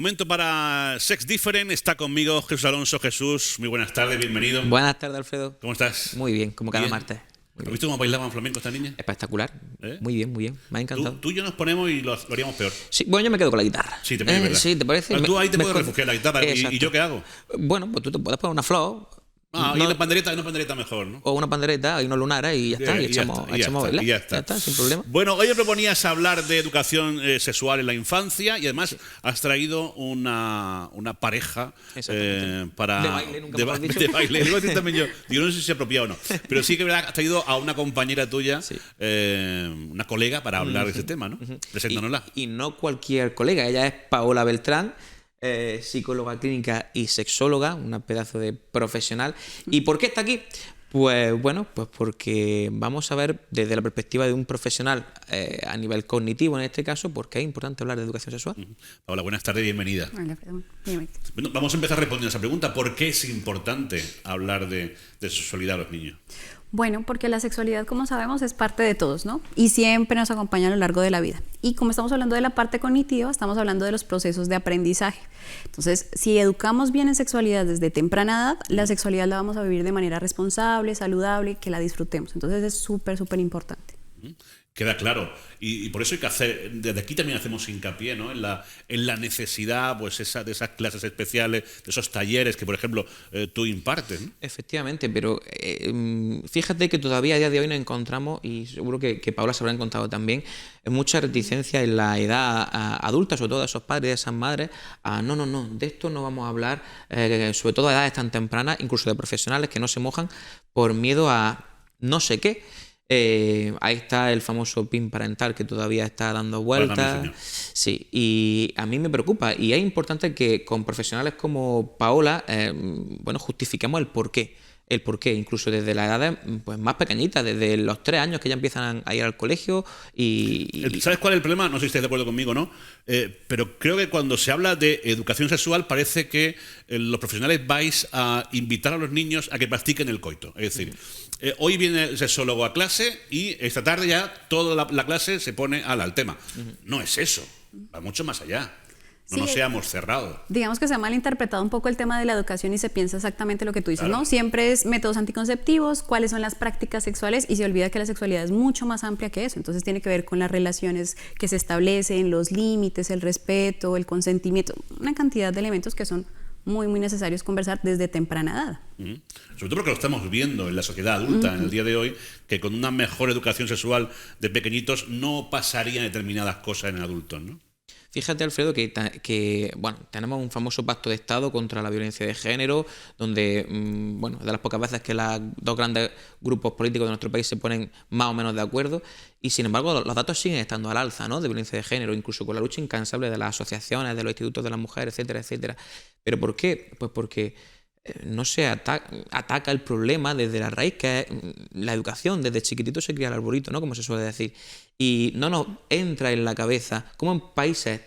Momento para Sex Different. Está conmigo Jesús Alonso. Jesús, muy buenas tardes, bienvenido. Buenas tardes, Alfredo. ¿Cómo estás? Muy bien, como cada Bien. martes. ¿Has visto cómo bailaban flamenco esta niña? Espectacular. Muy bien, muy bien. Me ha encantado. Tú y yo nos ponemos y lo haríamos peor. Sí, bueno, yo me quedo con la guitarra. Sí, te parece, ¿verdad? Sí, ¿te parece? Tú ahí te puedes escondo. refugiar en la guitarra. ¿Y yo qué hago? Bueno, pues tú te puedes poner una flor. Ah, y una pandereta mejor, ¿no? O una pandereta y unos lunares y ya está. Y echamos a bailar. Ya está, sin problema. Bueno, hoy me proponías hablar de educación sexual en la infancia y además has traído una pareja para... De baile, nunca mejor dicho. De baile. Digo, también yo no sé si es apropiado o no. Pero sí que has traído a una compañera tuya, Sí. una colega, para hablar de ese tema, ¿no? Preséntanosla. Y no cualquier colega. Ella es Paola Beltrán. Psicóloga clínica y sexóloga, una pedazo de profesional. ¿Y por qué está aquí? Pues bueno, pues porque vamos a ver desde la perspectiva de un profesional a nivel cognitivo en este caso, por qué es importante hablar de educación sexual. Paola, buenas tardes, bienvenida. Hola, perdón. Dime. Bueno, vamos a empezar respondiendo a esa pregunta. ¿Por qué es importante hablar de sexualidad a los niños? Bueno, porque la sexualidad, como sabemos, es parte de todos, ¿no? Y siempre nos acompaña a lo largo de la vida. Y como estamos hablando de la parte cognitiva, estamos hablando de los procesos de aprendizaje. Entonces, si educamos bien en sexualidad desde temprana edad, la sexualidad la vamos a vivir de manera responsable, saludable, que la disfrutemos. Entonces, es súper, súper importante. Queda claro. Y por eso hay que hacer, desde aquí también hacemos hincapié, ¿no? en la necesidad pues de esas clases especiales, de esos talleres que, por ejemplo, tú impartes, ¿no? Efectivamente, pero fíjate que todavía a día de hoy nos encontramos, y seguro que Paula se habrá encontrado también, mucha reticencia en la edad adulta, sobre todo de esos padres y de esas madres, a no, de esto no vamos a hablar, sobre todo a edades tan tempranas, incluso de profesionales que no se mojan por miedo a no sé qué. Ahí está el famoso PIN parental que todavía está dando vueltas. Sí, y a mí me preocupa. Y es importante que con profesionales como Paola, bueno, justifiquemos el porqué. El porqué, incluso desde las edades pues, más pequeñitas, desde los 3 años que ya empiezan a ir al colegio. ¿Sabes cuál es el problema? No sé si estáis de acuerdo conmigo o no, pero creo que cuando se habla de educación sexual parece que los profesionales vais a invitar a los niños a que practiquen el coito. Es decir, hoy viene el sexólogo a clase y esta tarde ya toda la clase se pone al tema. No es eso, va mucho más allá. No nos seamos cerrados. Digamos que se ha malinterpretado un poco el tema de la educación y se piensa exactamente lo que tú dices, Claro. ¿no? Siempre es métodos anticonceptivos, cuáles son las prácticas sexuales y se olvida que la sexualidad es mucho más amplia que eso. Entonces tiene que ver con las relaciones que se establecen, los límites, el respeto, el consentimiento, una cantidad de elementos que son muy, muy necesarios conversar desde temprana edad. Sobre todo porque lo estamos viendo en la sociedad adulta en el día de hoy, que con una mejor educación sexual de pequeñitos no pasarían determinadas cosas en adultos, ¿no? Fíjate, Alfredo, que bueno, tenemos un famoso pacto de Estado contra la violencia de género, donde, bueno, de las pocas veces que los dos grandes grupos políticos de nuestro país se ponen más o menos de acuerdo, y sin embargo los datos siguen estando al alza, ¿no?, de violencia de género, incluso con la lucha incansable de las asociaciones, de los institutos de las mujeres, etcétera, etcétera. ¿Pero por qué? Pues porque no se ataca el problema desde la raíz, que es la educación. Desde chiquitito se cría el arbolito, ¿no?, como se suele decir. Y no nos entra en la cabeza como en países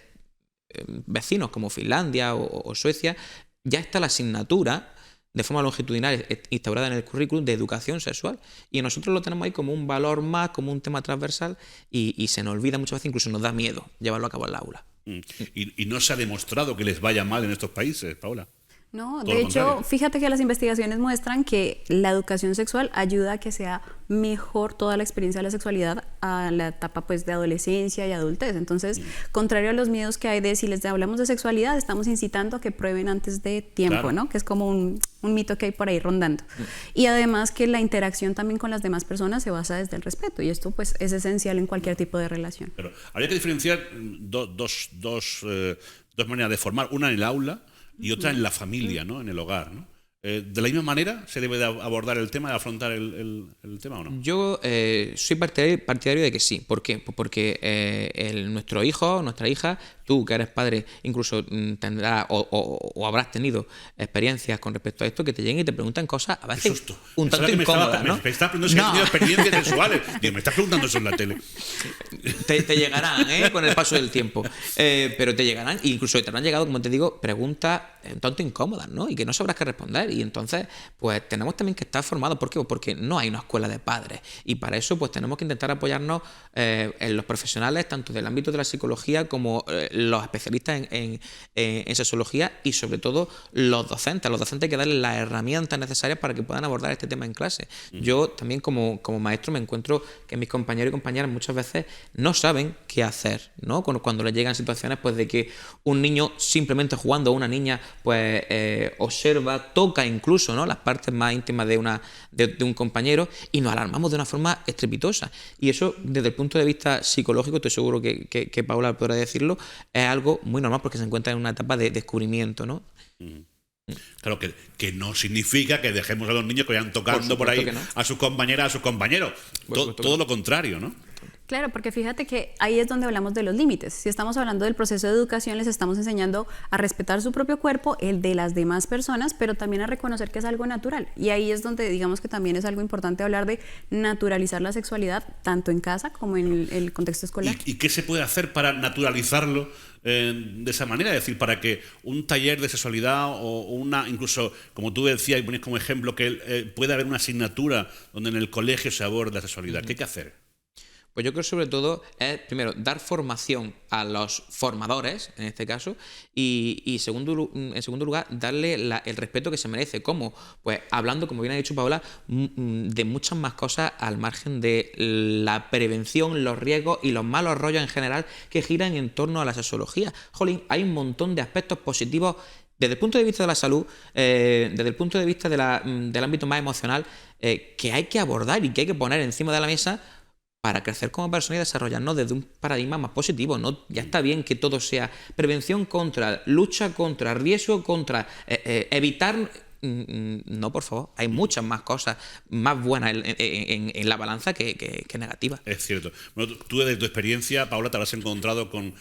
vecinos como Finlandia o Suecia ya está la asignatura de forma longitudinal instaurada en el currículum de educación sexual, y nosotros lo tenemos ahí como un valor más, como un tema transversal, y se nos olvida muchas veces, incluso nos da miedo llevarlo a cabo en la aula. Y no se ha demostrado que les vaya mal en estos países, Paola. No, Todo de lo hecho, contrario. fíjate que las investigaciones muestran que la educación sexual ayuda a que sea mejor toda la experiencia de la sexualidad a la etapa pues de adolescencia y adultez. Entonces, contrario a los miedos que hay de si les hablamos de sexualidad, estamos incitando a que prueben antes de tiempo, Claro. ¿no? Que es como un mito que hay por ahí rondando. Y además que la interacción también con las demás personas se basa desde el respeto, y esto pues es esencial en cualquier tipo de relación. Pero habría que diferenciar dos maneras de formar, una en el aula y otra en la familia, ¿no?, en el hogar, ¿no? ¿De la misma manera se debe de abordar el tema, de afrontar el tema o no? Yo soy partidario de que sí. ¿Por qué? Pues porque nuestro hijo, nuestra hija, tú que eres padre, incluso tendrás o habrás tenido experiencias con respecto a esto, que te lleguen y te preguntan cosas a Qué veces susto. un Pensaba tanto que incómodas, ¿no? Me estás preguntando si has tenido experiencias sexuales. Digo, me estás preguntando eso en la tele. Te llegarán, con el paso del tiempo. Pero te llegarán, e incluso te habrán llegado, como te digo, preguntas un tanto incómodas, ¿no? Y que no sabrás qué responder. Y entonces, pues tenemos también que estar formados. ¿Por qué? Porque no hay una escuela de padres. Y para eso, pues tenemos que intentar apoyarnos en los profesionales, tanto del ámbito de la psicología como los especialistas en sexología y sobre todo los docentes. A los docentes hay que darles las herramientas necesarias para que puedan abordar este tema en clase. Yo también como maestro me encuentro que mis compañeros y compañeras muchas veces no saben qué hacer, ¿no? Cuando les llegan situaciones pues de que un niño simplemente jugando, o una niña pues observa, toca incluso, ¿no?, las partes más íntimas de un compañero, y nos alarmamos de una forma estrepitosa. Y eso, desde el punto de vista psicológico, estoy seguro que Paula podrá decirlo, es algo muy normal porque se encuentra en una etapa de descubrimiento, ¿no? Claro, que no significa que dejemos a los niños que vayan tocando por ahí, no, a sus compañeras, a sus compañeros. Todo lo contrario, ¿no? Claro, porque fíjate que ahí es donde hablamos de los límites. Si estamos hablando del proceso de educación, les estamos enseñando a respetar su propio cuerpo, el de las demás personas, pero también a reconocer que es algo natural. Y ahí es donde digamos que también es algo importante hablar de naturalizar la sexualidad, tanto en casa como en el contexto escolar. ¿Y qué se puede hacer para naturalizarlo de esa manera? Es decir, para que un taller de sexualidad o una, incluso, como tú decías y ponías como ejemplo, que pueda haber una asignatura donde en el colegio se aborde la sexualidad. ¿Qué hay que hacer? Pues yo creo que sobre todo es, primero, dar formación a los formadores, en este caso, y en segundo lugar, darle el respeto que se merece. ¿Cómo? Pues hablando, como bien ha dicho Paola, de muchas más cosas al margen de la prevención, los riesgos y los malos rollos en general que giran en torno a la sexología. Jolín, hay un montón de aspectos positivos desde el punto de vista de la salud, desde el punto de vista del ámbito más emocional, que hay que abordar y que hay que poner encima de la mesa para crecer como persona y desarrollarnos desde un paradigma más positivo, ¿no? Ya está bien que todo sea prevención contra, lucha contra, riesgo contra, evitar... No, por favor, hay muchas más cosas más buenas en la balanza que negativas. Es cierto. Bueno, tú desde tu experiencia, Paula, te habrás encontrado con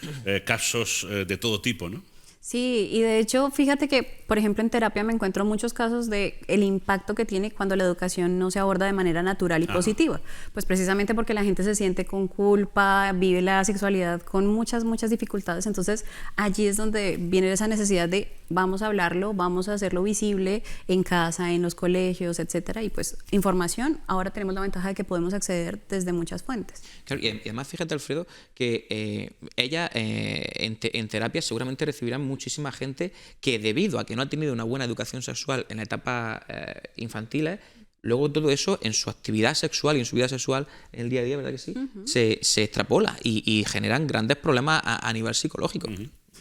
casos de todo tipo, ¿no? Sí, y de hecho, fíjate que, por ejemplo, en terapia me encuentro muchos casos de el impacto que tiene cuando la educación no se aborda de manera natural y positiva. Pues precisamente porque la gente se siente con culpa, vive la sexualidad con muchas dificultades. Entonces, allí es donde viene esa necesidad de vamos a hablarlo, vamos a hacerlo visible en casa, en los colegios, etcétera. Y pues, información, ahora tenemos la ventaja de que podemos acceder desde muchas fuentes. Claro, y además, fíjate, Alfredo, que ella en terapia seguramente recibirá muchísima gente que debido a que no ha tenido una buena educación sexual en etapas infantiles, luego todo eso en su actividad sexual y en su vida sexual en el día a día, ¿verdad que sí? Se extrapola y generan grandes problemas a nivel psicológico.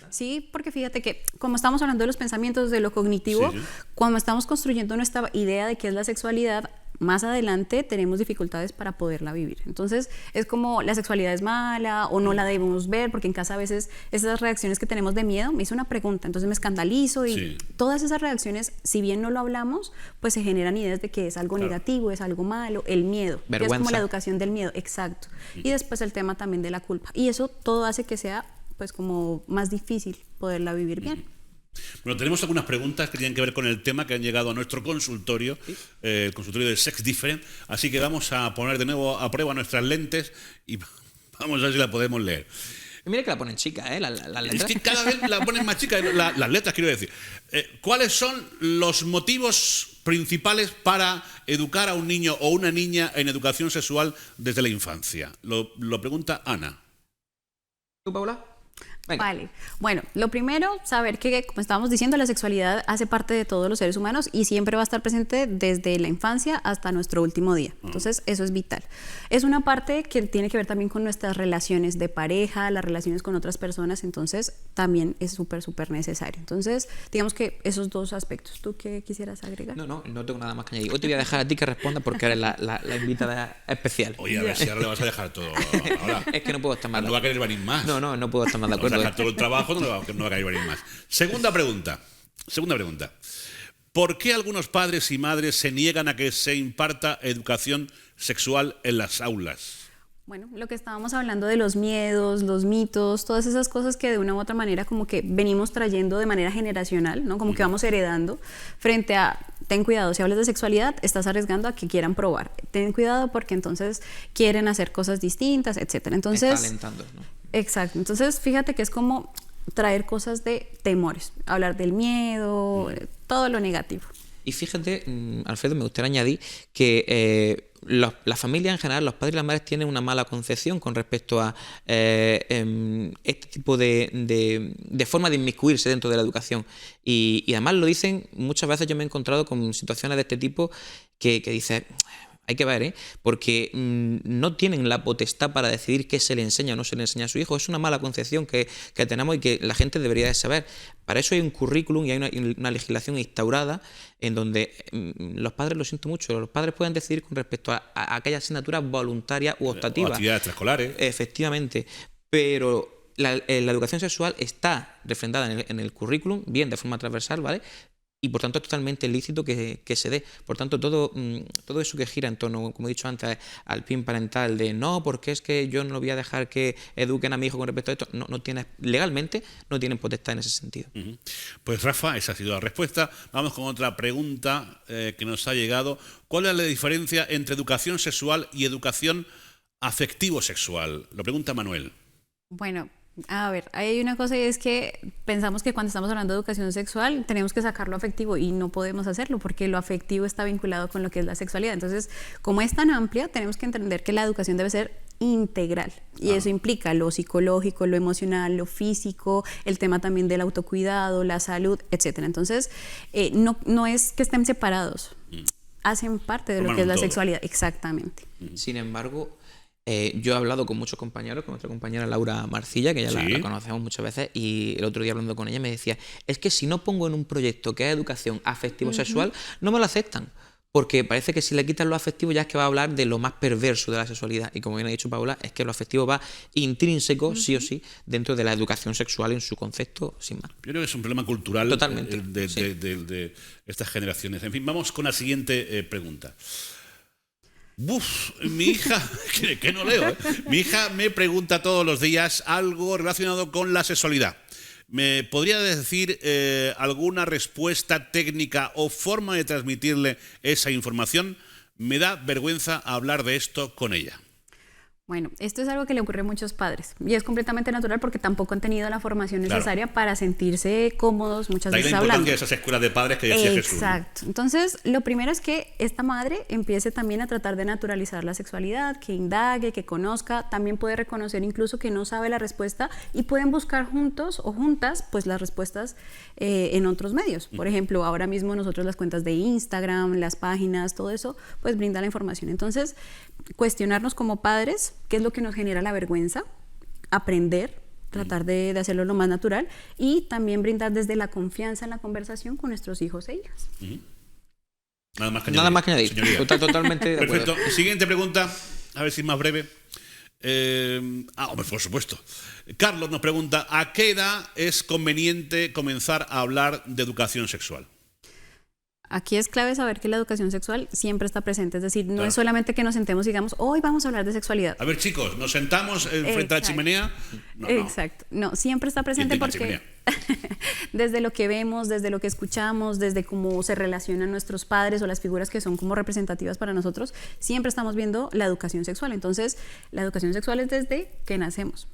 Sí, porque fíjate que como estamos hablando de los pensamientos, de lo cognitivo, cuando estamos construyendo nuestra idea de qué es la sexualidad, más adelante tenemos dificultades para poderla vivir. Entonces es como la sexualidad es mala o no la debemos ver, porque en casa a veces esas reacciones que tenemos de miedo, me hizo una pregunta, entonces me escandalizo y todas esas reacciones, si bien no lo hablamos, pues se generan ideas de que es algo negativo, es algo malo, el miedo, que es como la educación del miedo, exacto. Y después el tema también de la culpa. Y eso todo hace que sea pues como más difícil poderla vivir bien. Bueno, tenemos algunas preguntas que tienen que ver con el tema que han llegado a nuestro consultorio, el consultorio de Sex Different, así que vamos a poner de nuevo a prueba nuestras lentes y vamos a ver si la podemos leer. Y mira que la ponen chicas, ¿eh? Las letras. Es que cada vez la ponen más chicas, las letras quiero decir. ¿Cuáles son los motivos principales para educar a un niño o una niña en educación sexual desde la infancia? Lo pregunta Ana. ¿Tú, Paula? Venga. Vale, bueno, lo primero, saber que, como estábamos diciendo, la sexualidad hace parte de todos los seres humanos y siempre va a estar presente desde la infancia hasta nuestro último día. Entonces, eso es vital. Es una parte que tiene que ver también con nuestras relaciones de pareja, las relaciones con otras personas, entonces también es súper necesario. Entonces, digamos que esos dos aspectos. ¿Tú qué quisieras agregar? No tengo nada más que añadir. Hoy te voy a dejar a ti que responda porque eres la invitada especial. Oye, a ver si ahora le vas a dejar todo ahora. Es que no puedo estar más de acuerdo. No va a querer venir más. No puedo estar más de acuerdo. Dejar todo el trabajo, no va a querer venir más. Segunda pregunta. ¿Por qué algunos padres y madres se niegan a que se imparta educación sexual en las aulas? Bueno, lo que estábamos hablando de los miedos, los mitos, todas esas cosas que de una u otra manera como que venimos trayendo de manera generacional, ¿no? Como que vamos heredando frente a, ten cuidado, si hablas de sexualidad, estás arriesgando a que quieran probar. Ten cuidado porque entonces quieren hacer cosas distintas, etcétera. Entonces, está alentando, ¿no? Exacto. Entonces, fíjate que es como traer cosas de temores, hablar del miedo, todo lo negativo. Y fíjate, Alfredo, me gustaría añadir que la familia en general, los padres y las madres tienen una mala concepción con respecto a este tipo de forma de inmiscuirse dentro de la educación. Y además lo dicen, muchas veces yo me he encontrado con situaciones de este tipo que dices... Hay que ver, porque no tienen la potestad para decidir qué se le enseña o no se le enseña a su hijo. Es una mala concepción que tenemos y que la gente debería de saber. Para eso hay un currículum y hay una legislación instaurada en donde los padres, lo siento mucho, los padres pueden decidir con respecto a aquellas asignaturas voluntarias u optativas. O actividades extraescolares. Efectivamente, pero la educación sexual está refrendada en el currículum, bien de forma transversal, ¿vale? Y por tanto es totalmente lícito que se dé. Por tanto, todo eso que gira en torno, como he dicho antes, al PIN parental de no, porque es que yo no voy a dejar que eduquen a mi hijo con respecto a esto, legalmente no tienen potestad en ese sentido. Pues Rafa, esa ha sido la respuesta. Vamos con otra pregunta que nos ha llegado. ¿Cuál es la diferencia entre educación sexual y educación afectivo-sexual? Lo pregunta Manuel. Bueno, a ver, hay una cosa y es que pensamos que cuando estamos hablando de educación sexual tenemos que sacar lo afectivo y no podemos hacerlo porque lo afectivo está vinculado con lo que es la sexualidad. Entonces, como es tan amplia, tenemos que entender que la educación debe ser integral y eso implica lo psicológico, lo emocional, lo físico, el tema también del autocuidado, la salud, etcétera. Entonces, no es que estén separados, hacen parte de lo que es la sexualidad, exactamente. Sin embargo, yo he hablado con muchos compañeros, con nuestra compañera Laura Marcilla, que ya la conocemos muchas veces, y el otro día hablando con ella me decía, es que si no pongo en un proyecto que es educación afectivo-sexual, no me lo aceptan, porque parece que si le quitan lo afectivo ya es que va a hablar de lo más perverso de la sexualidad, y como bien ha dicho Paula, es que lo afectivo va intrínseco, sí o sí, dentro de la educación sexual en su concepto, sin más. Yo creo que es un problema cultural totalmente, de estas generaciones. En fin, vamos con la siguiente pregunta. Mi hija, que no leo, mi hija me pregunta todos los días algo relacionado con la sexualidad. ¿Me podría decir alguna respuesta técnica o forma de transmitirle esa información? Me da vergüenza hablar de esto con ella. Bueno, esto es algo que le ocurre a muchos padres y es completamente natural porque tampoco han tenido la formación necesaria para sentirse cómodos muchas veces hablando. La importancia de esas escuelas de padres que decía Jesús. Exacto. Entonces, lo primero es que esta madre empiece también a tratar de naturalizar la sexualidad, que indague, que conozca, también puede reconocer incluso que no sabe la respuesta y pueden buscar juntos o juntas pues las respuestas en otros medios. Por ejemplo, ahora mismo nosotros las cuentas de Instagram, las páginas, todo eso, pues brinda la información. Entonces, cuestionarnos como padres qué es lo que nos genera la vergüenza, aprender, tratar de hacerlo lo más natural y también brindar desde la confianza en la conversación con nuestros hijos e hijas. Nada más que añadir. Totalmente de acuerdo. Perfecto. Siguiente pregunta, a ver si es más breve. Hombre, por supuesto. Carlos nos pregunta, ¿a qué edad es conveniente comenzar a hablar de educación sexual? Aquí es clave saber que la educación sexual siempre está presente, es decir, no es solamente que nos sentemos y digamos, hoy vamos a hablar de sexualidad. A ver, chicos, ¿nos sentamos frente a la chimenea? No, exacto, no, siempre está presente porque desde lo que vemos, desde lo que escuchamos, desde cómo se relacionan nuestros padres o las figuras que son como representativas para nosotros, siempre estamos viendo la educación sexual. Entonces, la educación sexual es desde que nacemos.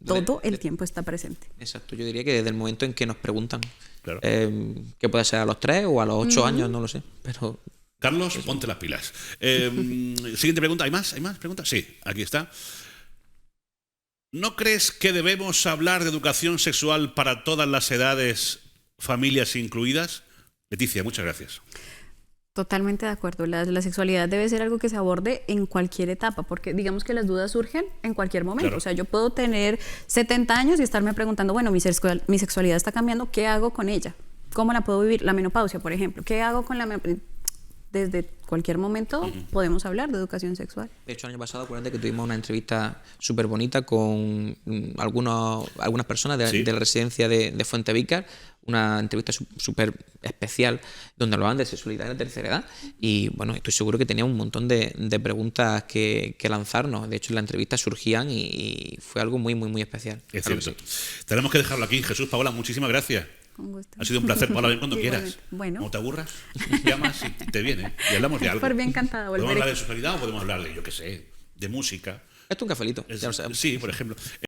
Todo el tiempo está presente. Exacto, yo diría que desde el momento en que nos preguntan. Claro. Que puede ser a los 3 o a los 8 años, no lo sé. Pero Carlos, ponte las pilas. Siguiente pregunta. ¿Hay más preguntas? Sí, aquí está. ¿No crees que debemos hablar de educación sexual para todas las edades, familias incluidas? Leticia, muchas gracias. Totalmente de acuerdo. La sexualidad debe ser algo que se aborde en cualquier etapa, porque digamos que las dudas surgen en cualquier momento. Claro. O sea, yo puedo tener 70 años y estarme preguntando, bueno, mi sexualidad está cambiando, ¿qué hago con ella? ¿Cómo la puedo vivir? La menopausia, por ejemplo. ¿Qué hago con la menopausia? Desde cualquier momento podemos hablar de educación sexual. De hecho, el año pasado, acuérdate que tuvimos una entrevista súper bonita con algunas personas de la residencia de Fuentevícar, una entrevista súper especial donde hablaban de sexualidad en la tercera edad y bueno, estoy seguro que tenía un montón de preguntas que lanzarnos. De hecho, en la entrevista surgían y fue algo muy, muy, muy especial. Es cierto. Tenemos que dejarlo aquí. Jesús, Paola, muchísimas gracias. Con gusto. Ha sido un placer, Paola, ven cuando quieras. Bueno. No te aburras, llamas y te viene. Y hablamos de algo. Por bien encantada. ¿Podemos hablar de sexualidad o podemos hablar de, yo qué sé, de música? Esto es un cafelito, ya lo sabemos. Sí, por ejemplo.